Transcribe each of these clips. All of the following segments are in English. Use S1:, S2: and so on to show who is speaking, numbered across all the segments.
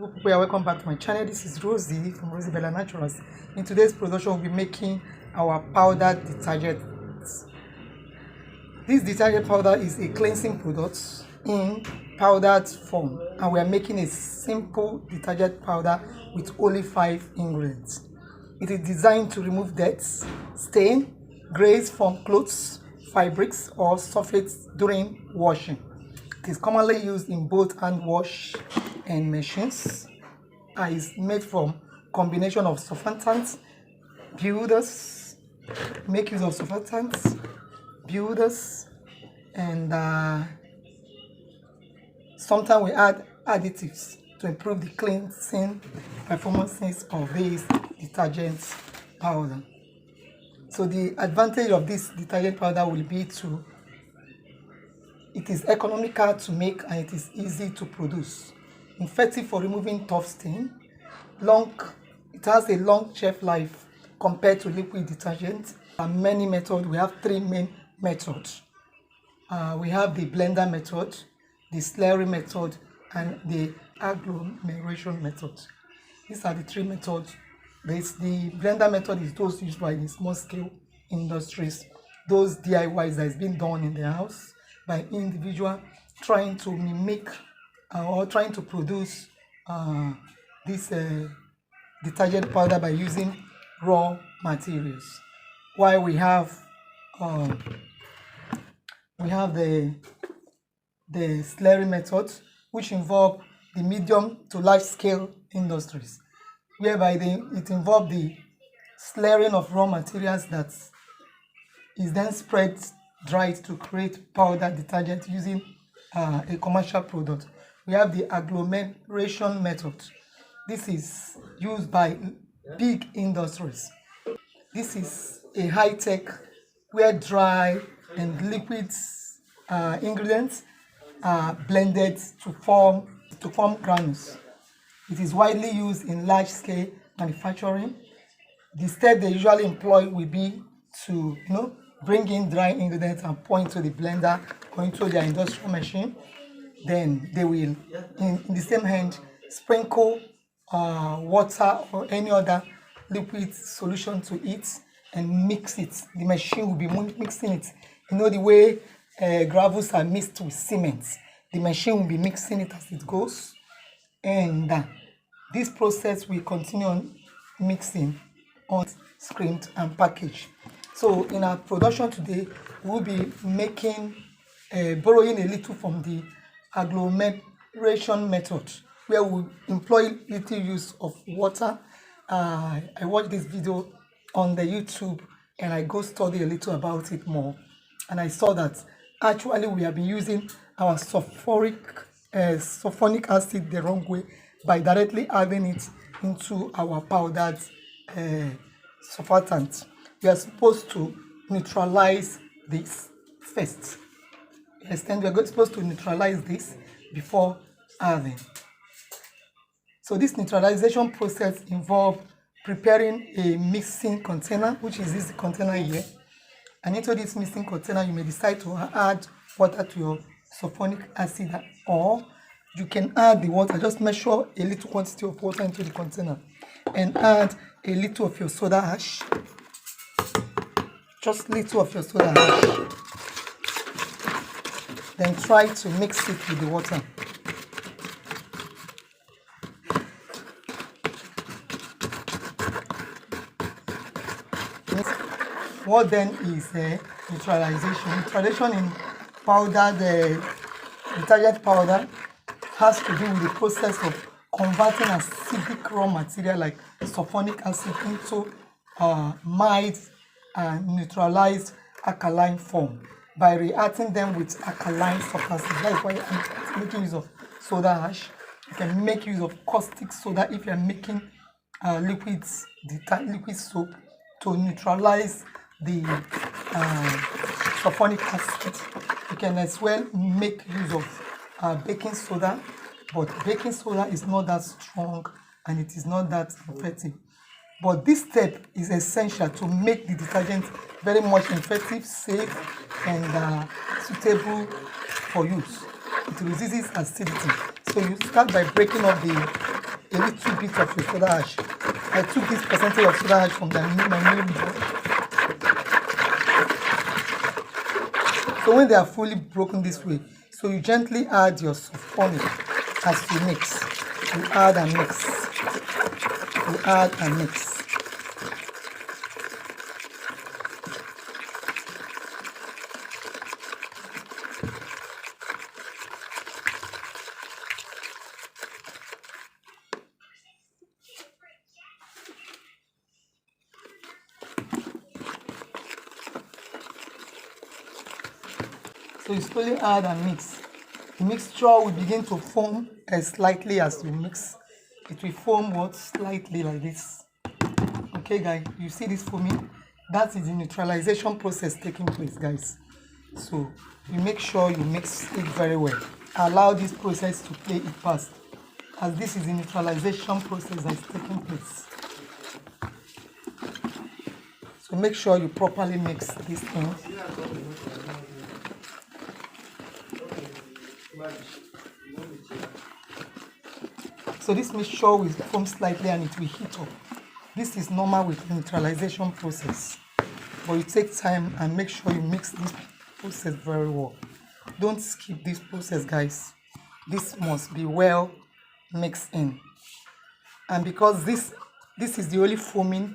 S1: Welcome back to my channel. This is Rosie from Rosie Bella Naturals. In today's production, we'll be making our powder detergent. This detergent powder is a cleansing product in powdered form, and we are making a simple detergent powder with only 5 ingredients. It is designed to remove dirt, stain, grays from clothes, fabrics, or surface during washing. It is commonly used in both hand wash and machines. Is made from combination of surfactants, builders, make use of surfactants, builders, and sometimes we add additives to improve the cleansing performances of this detergent powder. So the advantage of this detergent powder will be it is economical to make and it is easy to produce. Effective for removing tough stain. It has a long shelf life compared to liquid detergent. Many methods. We have 3 main methods. We have the blender method, the slurry method, and the agglomeration method. These are the 3 methods. The blender method is those used by the small scale industries, those DIYs that is being done in the house by individual trying to mimic or trying to produce this detergent powder by using raw materials. While we have the slurry method, which involve the medium to large scale industries, whereby it involves the slurring of raw materials that is then spread dried to create powder detergent using a commercial product. We have the agglomeration method. This is used by big industries. This is a high-tech where dry and liquid ingredients are blended to form granules. It is widely used in large-scale manufacturing. The step they usually employ will be to bring in dry ingredients and pour into the blender or into their industrial machine. Then they will, in the same hand, sprinkle water or any other liquid solution to it and mix it. The machine will be mixing it. The way gravels are mixed with cement. The machine will be mixing it as it goes. And this process will continue on mixing on screened and packaged. So in our production today, we'll be borrowing a little from the agglomeration method, where we employ little use of water. I watched this video on the YouTube and I go study a little about it more, and I saw that actually we have been using our sulfonic acid the wrong way by directly adding it into our powdered surfactant. We are supposed to neutralize this first. Yes, then we are supposed to neutralize this before adding. So this neutralization process involves preparing a mixing container, which is this container here. And into this mixing container, you may decide to add water to your sulfonic acid, or you can add the water. Just measure a little quantity of water into the container and add a little of your soda ash. Just little of your soda ash. Then try to mix it with the water. What then is neutralization? Neutralization in powder, the detergent powder, has to do with the process of converting acidic raw material like sulfonic acid into mild and neutralized alkaline form by reacting them with alkaline substances. That is why I'm making use of soda ash. You can make use of caustic soda if you are making liquid soap to neutralize the sulfonic acid. You can as well make use of baking soda, but baking soda is not that strong and it is not that effective. But this step is essential to make the detergent very much effective, safe, and suitable for use. It reduces acidity. So you start by breaking up a little bit of your soda ash. I took this percentage of soda ash from my milk bowl. So when they are fully broken this way, so you gently add your sulfonic as you mix. You add and mix. You add and mix. So you slowly add and mix. The mixture will begin to foam as slightly as you mix. It will foam what? Slightly like this. Okay, guys, you see this foaming? That is the neutralization process taking place, guys. So you make sure you mix it very well. Allow this process to play its part, as this is the neutralization process that is taking place. So make sure you properly mix this thing. So this mixture will foam slightly and it will heat up. This is normal with the neutralization process, but you take time and make sure you mix this process very well. Don't skip this process, guys. This must be well mixed in. And because this is the only foaming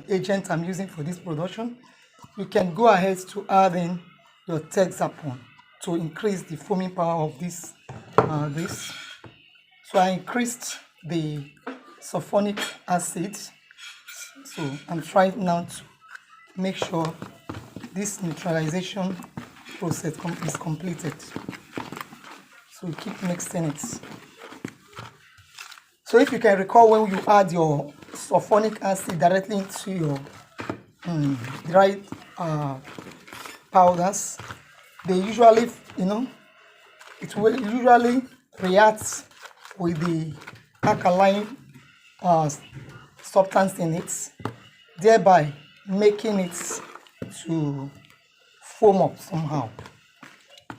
S1: agent I'm using for this production, you can go ahead to add in your Texapon to increase the foaming power of this. So I increased the sulfonic acid. So I'm trying now to make sure this neutralization process is completed. So we keep mixing it. So if you can recall, when you add your sulfonic acid directly into your dried powders, they usually, it will usually react with the alkaline substance in it, thereby making it to foam up somehow.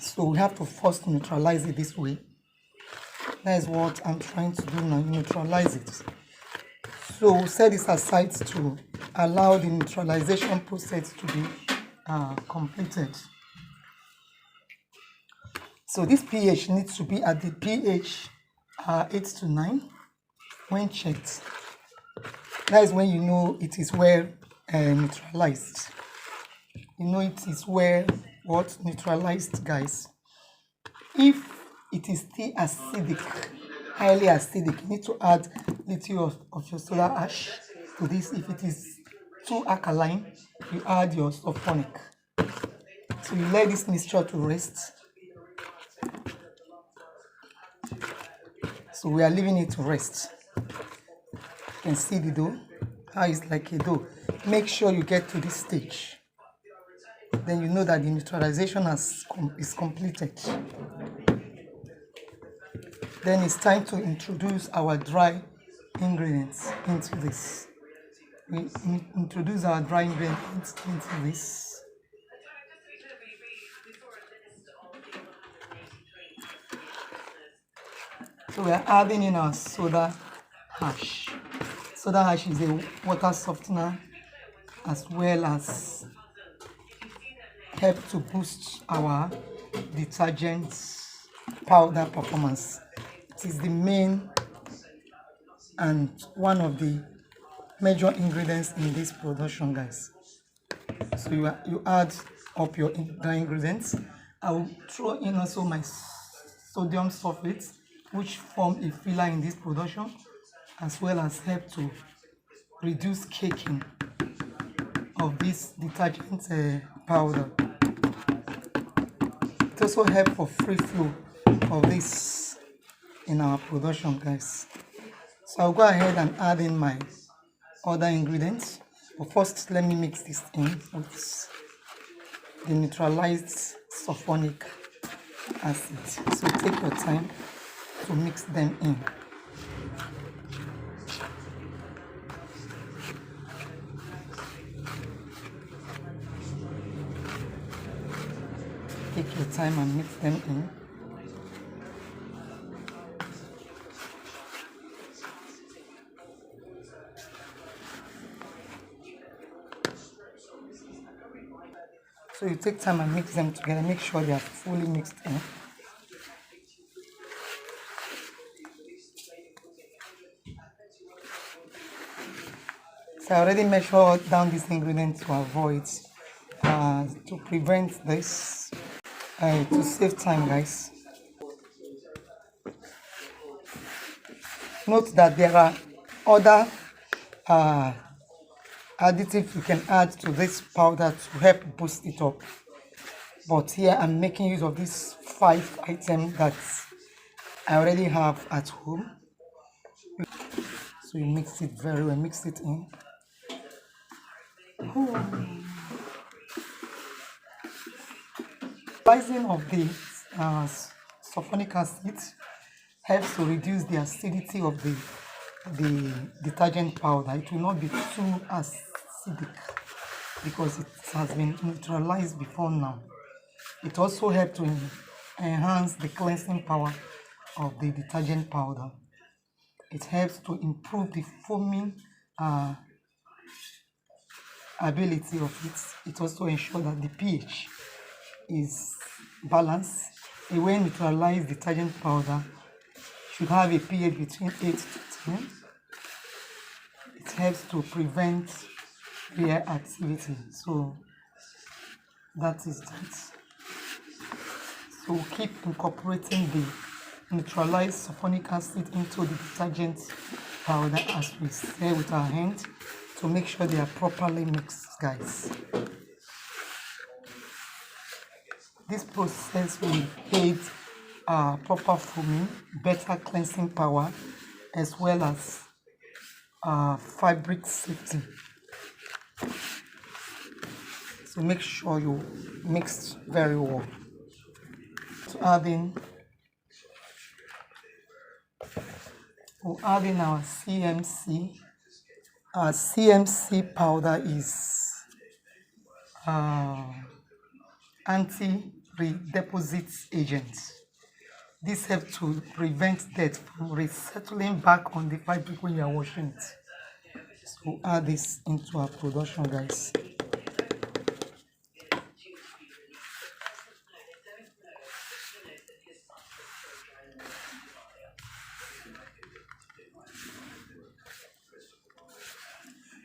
S1: So we have to first neutralize it this way. That is what I'm trying to do now, neutralize it. So we'll set this aside to allow the neutralization process to be completed. So this pH needs to be at the pH 8 to 9 when checked. That is when you know it is well neutralized. You know it is well neutralized, guys. If it is still acidic, highly acidic, you need to add little of your soda ash to this. If it is too alkaline, you add your sulfonic. So you let this mixture to rest. So we are leaving it to rest. You can see the dough, how it's like a dough. Make sure you get to this stage. Then you know that the neutralization is completed. Then it's time to introduce our dry ingredients into this. We introduce our dry ingredients into this. So we are adding in our soda ash. Soda ash is a water softener, as well as help to boost our detergent powder performance. It is the main and one of the major ingredients in this production, guys. So you add up your dry ingredients. I will throw in also my sodium sulfate, which form a filler in this production, as well as help to reduce caking of this detergent powder. It also helps for free flow of this in our production, guys. So I'll go ahead and add in my other ingredients. But first, let me mix this in with the neutralized sulfonic acid. So take your time to mix them in. Take your time and mix them in. So you take time and mix them together, make sure they are fully mixed in. So I already measured down this ingredient to avoid, to prevent this, to save time, guys. Note that there are other additives you can add to this powder to help boost it up. But here I'm making use of these 5 items that I already have at home. So you mix it very well, mix it in. Rising of the sulfonic acid helps to reduce the acidity of the detergent powder. It will not be too acidic because it has been neutralized before now. It also helps to enhance the cleansing power of the detergent powder. It helps to improve the foaming ability of it. It also ensures that the pH is balanced. A well neutralized detergent powder should have a pH between 8 to 10. It helps to prevent reactivity. So that is that. So keep incorporating the neutralized sulfonic acid into the detergent powder as we stir with our hands to make sure they are properly mixed, guys. This process will aid proper foaming, better cleansing power, as well as fabric safety. So make sure you mix very well. So we'll add in our CMC. Our CMC powder is anti-redeposit agent. This helps to prevent dirt from resettling back on the fabric when you are washing it. So we'll add this into our production, guys.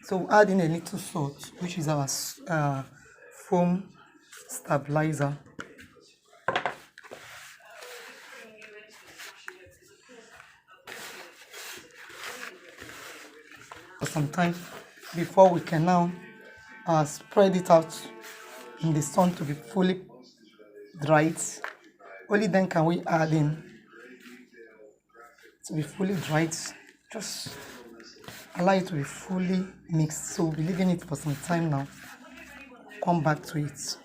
S1: So we'll add in a little salt, which is our foam stabilizer. Sometimes before we can now spread it out in the sun to be fully dried. Only then can we add in to be fully dried. Just allow it to be fully mixed. So we'll be leaving it for some time now. Come back to it.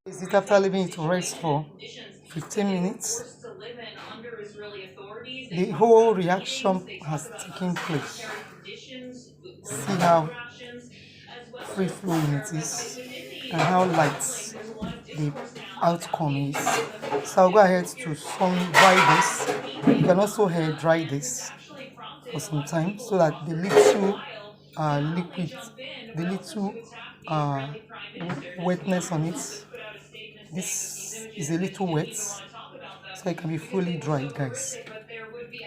S1: Is it after leaving it to rest for 15 minutes? The whole reaction has taken place. See how free flowing it is and how light the outcome is. So I'll go ahead to sun dry this. You can also hair dry this for some time so that the little liquid, the little wetness on it, this is a little wet, so it can be fully dried, guys.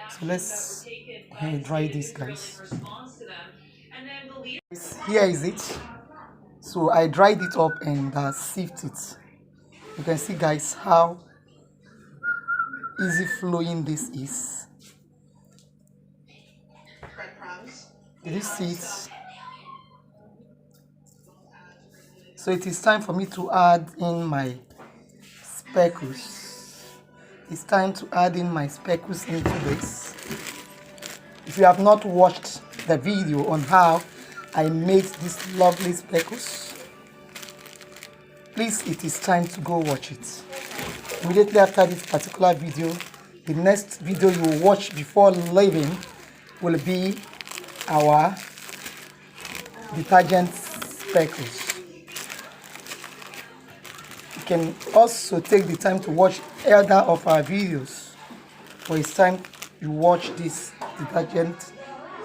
S1: So let's hair dry this, guys. Here is it. So I dried it up and sieved it. You can see, guys, how easy flowing this is. Did you see it? So it is time for me to add in my speckles. It's time to add in my speckles into this. If you have not watched the video on how I made these lovely speckles, please, it is time to go watch it. Immediately after this particular video, the next video you will watch before leaving will be our detergent speckles. You can also take the time to watch other of our videos, but it's time you watch this detergent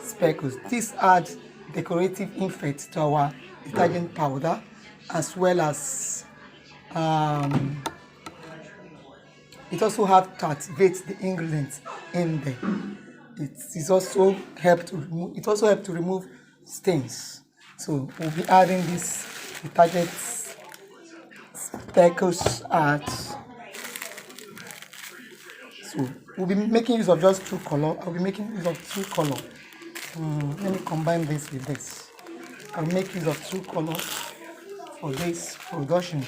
S1: speckles. This adds decorative effect to our detergent powder as well as it also have to activate the ingredients in there. It is also help to remove. It also help to remove stains. So we'll be adding this detergent speckles at. So we'll be making use of just two color. I'll be making use of two color. Let me combine this with this. I'll make use of two colors for this production.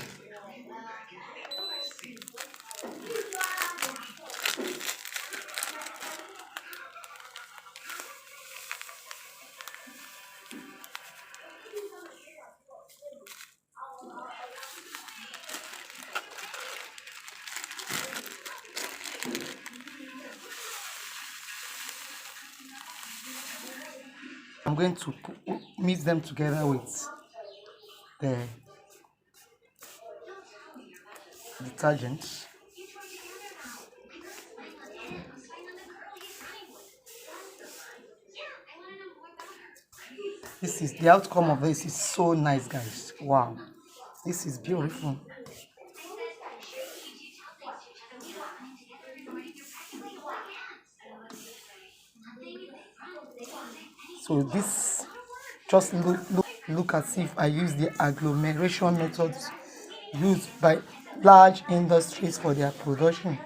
S1: I'm going to mix them together with the detergent. This is the outcome of this is so nice, guys. Wow, this is beautiful. So this just look as if I use the agglomeration methods used by large industries for their production.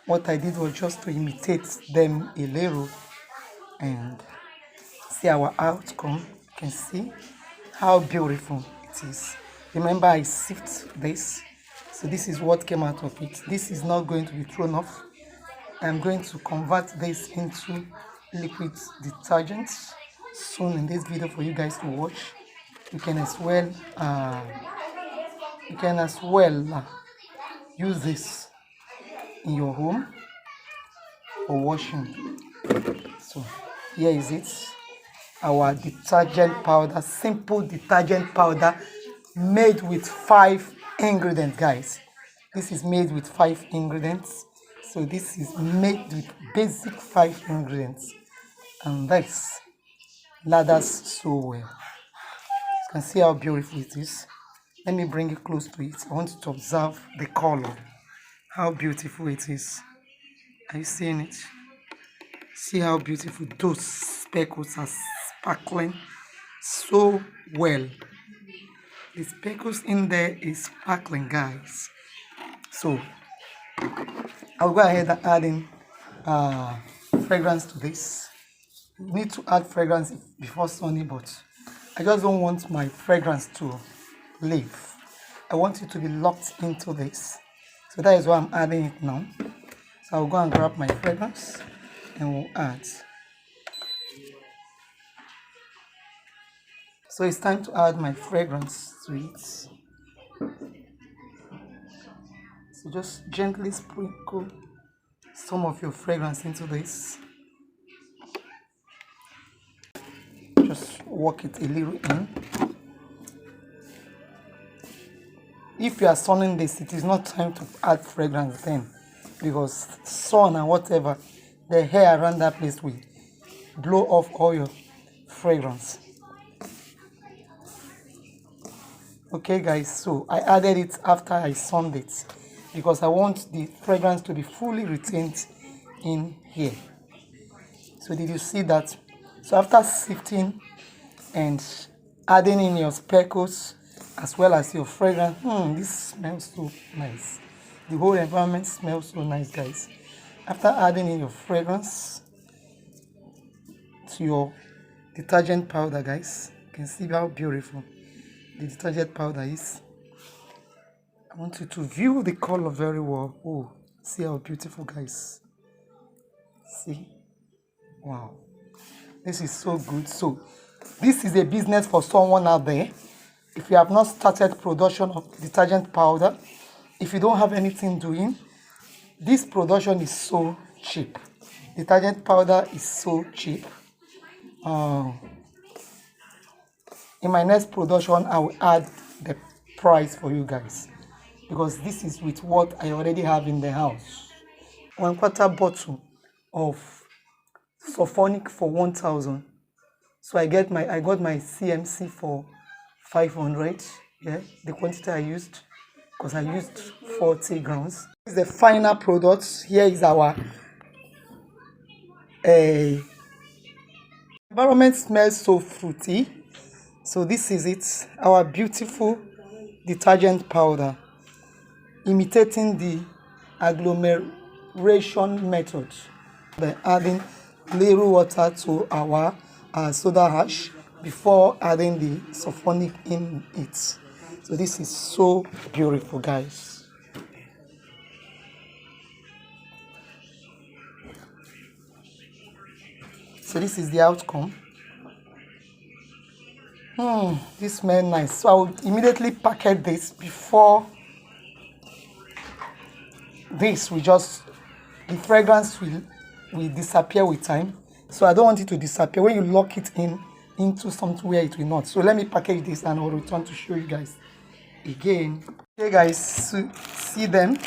S1: What I did was just to imitate them a little and see our outcome. You can see how beautiful it is. Remember, I sift this, so this is what came out of it. This is not going to be thrown off. I'm going to convert this into liquid detergent soon in this video for you guys to watch. You can as well use this in your home for washing. So here is it, our detergent powder, simple detergent powder made with 5 ingredients, guys. This is made with 5 ingredients. So this is made with basic 5 ingredients, and this lathers so well. You can see how beautiful it is. Let me bring it close to it. I want you to observe the color, how beautiful it is. Are you seeing it? See how beautiful those speckles are sparkling so well. The speckles in there is sparkling, guys. So I'll go ahead and add in fragrance to this. You need to add fragrance before sunny, but I just don't want my fragrance to leave. I want it to be locked into this. So that is why I'm adding it now. So I'll go and grab my fragrance and we'll add. So it's time to add my fragrance to it. So just gently sprinkle some of your fragrance into this. Just work it a little in. If you are sunning this, it is not time to add fragrance then, because sun and whatever, the hair around that place will blow off all your fragrance. Okay guys, so I added it after I sunned it because I want the fragrance to be fully retained in here. So did you see that? So after sifting and adding in your speckles as well as your fragrance, this smells so nice. The whole environment smells so nice, guys. After adding in your fragrance to your detergent powder, guys, you can see how beautiful the detergent powder is. I want you to view the color very well. Oh, see how beautiful, guys. See? Wow. This is so good. So this is a business for someone out there. If you have not started production of detergent powder, if you don't have anything doing, this production is so cheap. Detergent powder is so cheap. In my next production, I will add the price for you guys, because this is with what I already have in the house. 1/4 bottle of sulfonic for 1,000. So I got my CMC for 500. Yeah, the quantity I used, because I used 40 grams. This is the final product. Here is our environment smells so fruity. So this is it, our beautiful detergent powder, imitating the agglomeration method by adding little water to our soda ash before adding the sulfonic in it. So this is so beautiful, guys. So this is the outcome. This smells nice. So I will immediately packet this before this will just, the fragrance will disappear with time. So I don't want it to disappear when you lock it into something where it will not. So let me package this and I'll return to show you guys again. Okay guys, so see them.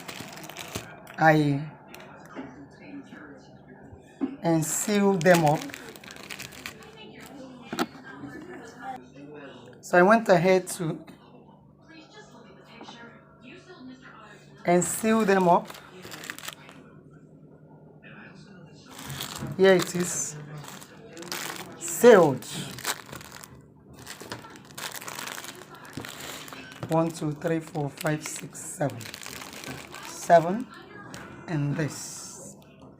S1: I and seal them up. So I went ahead to and seal them up. Here it is, sealed. 1, 2, 3, 4, 5, 6, 7. 7, and this.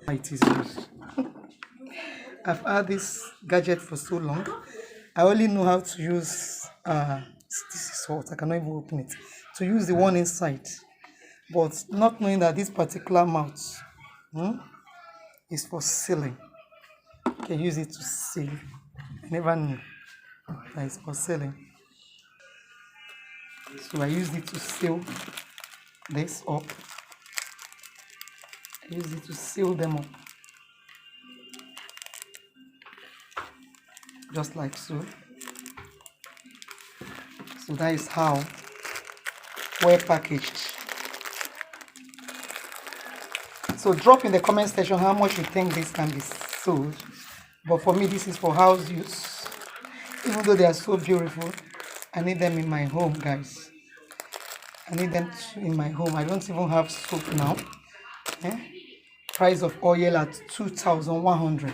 S1: It is used. I've had this gadget for so long. I only know how to use this is hot, I cannot even open it. To use the one inside, but not knowing that this particular mouth is for sealing. You can use it to seal. I never knew that it's for sealing. So I used it to seal this up. I use it to seal them up. Just like so. So that is how we're packaged. So drop in the comment section how much you think this can be sold. But for me, this is for house use. Even though they are so beautiful, I need them in my home, guys. I need them in my home. I don't even have soap now. Price of oil at 2,100.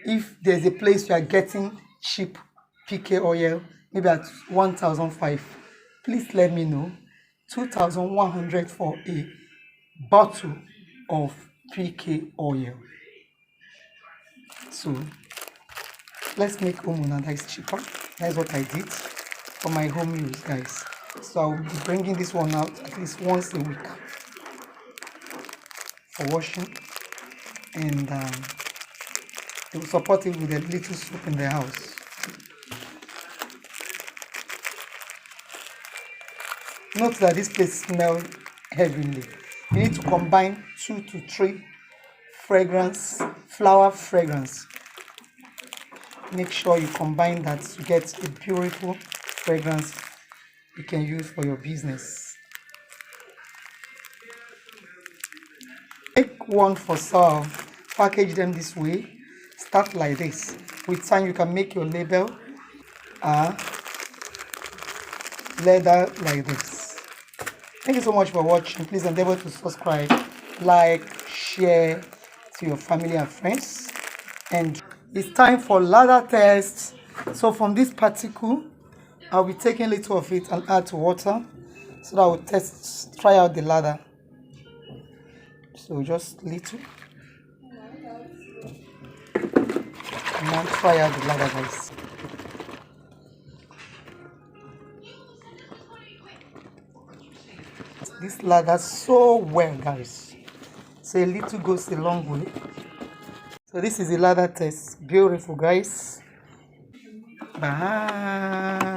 S1: If there's a place you are getting cheap PK oil, maybe at 1,005, please let me know. 2,100 for a bottle of PK oil. So let's make home that is cheaper. That's what I did for my home use, guys. So I'll be bringing this one out at least once a week for washing, and it will support it with a little soap in the house. Note that this place smells heavenly. You need to combine 2 to 3 flower fragrance. Make sure you combine that to get a beautiful fragrance you can use for your business. Make one for sale. Package them this way. Start like this. With time you can make your label leather like this. Thank you so much for watching. Please endeavor to subscribe, like, share to your family and friends. And it's time for ladder test. So from this particle, I'll be taking a little of it and add to water so that I will try out the ladder. So just little. And now try out the ladder, guys. This ladder so well, guys. So a little goes a long way. So this is the ladder test. Beautiful, guys. Bye.